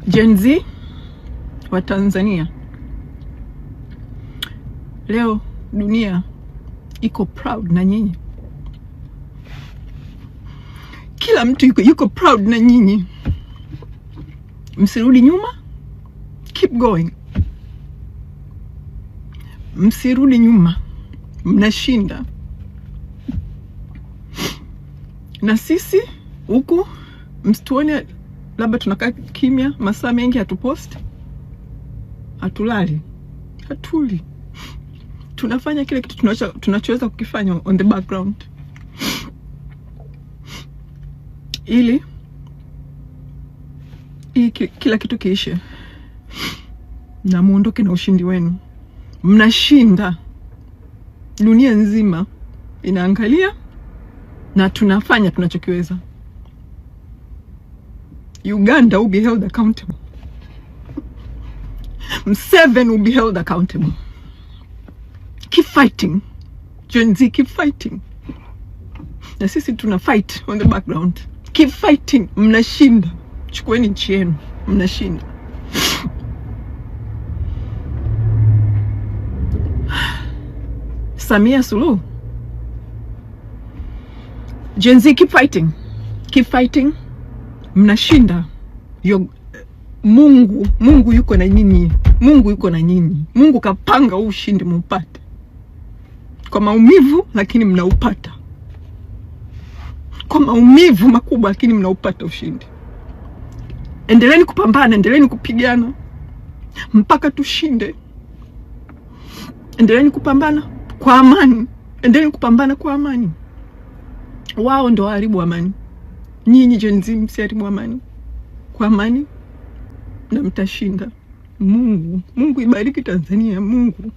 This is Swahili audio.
Gen Z wa Tanzania, leo dunia iko proud na nyinyi. Kila mtu yuko proud na nyinyi. Msirudi nyuma, keep going. Msirudi nyuma, mnashinda. Na sisi huku msituone labda tunakaa kimya masaa mengi, hatupost, hatulali, hatuli. Tunafanya kile kitu tunachoweza kukifanya on the background, ili kila kitu kiishe na muondoke na ushindi wenu. Mnashinda. Dunia nzima inaangalia na tunafanya tunachokiweza. Uganda will be held accountable. Museveni will be held accountable. Keep fighting. Gen Z, keep fighting. Na sisi tuna fight on the background. Keep fighting. Mnashinda. Chukueni nchi yenu. Mnashinda. Samia Suluhu. Gen Z, keep fighting. Keep fighting. Mnashinda. Mungu yuko na nyinyi. Mungu yuko na nyinyi. Mungu kapanga ushindi mpate. Kwa maumivu lakini mnaupata. Kwa maumivu makubwa lakini mnaupata ushindi. Endeleeni kupambana, endeleeni kupigana mpaka tushinde. Endeleeni kupambana kwa amani. Endeleeni kupambana kwa amani. Wao ndo haribu amani. Nyinyi Gen Z msiharibu amani. Kwa amani na mtashinda. Mungu ibariki Tanzania. Mungu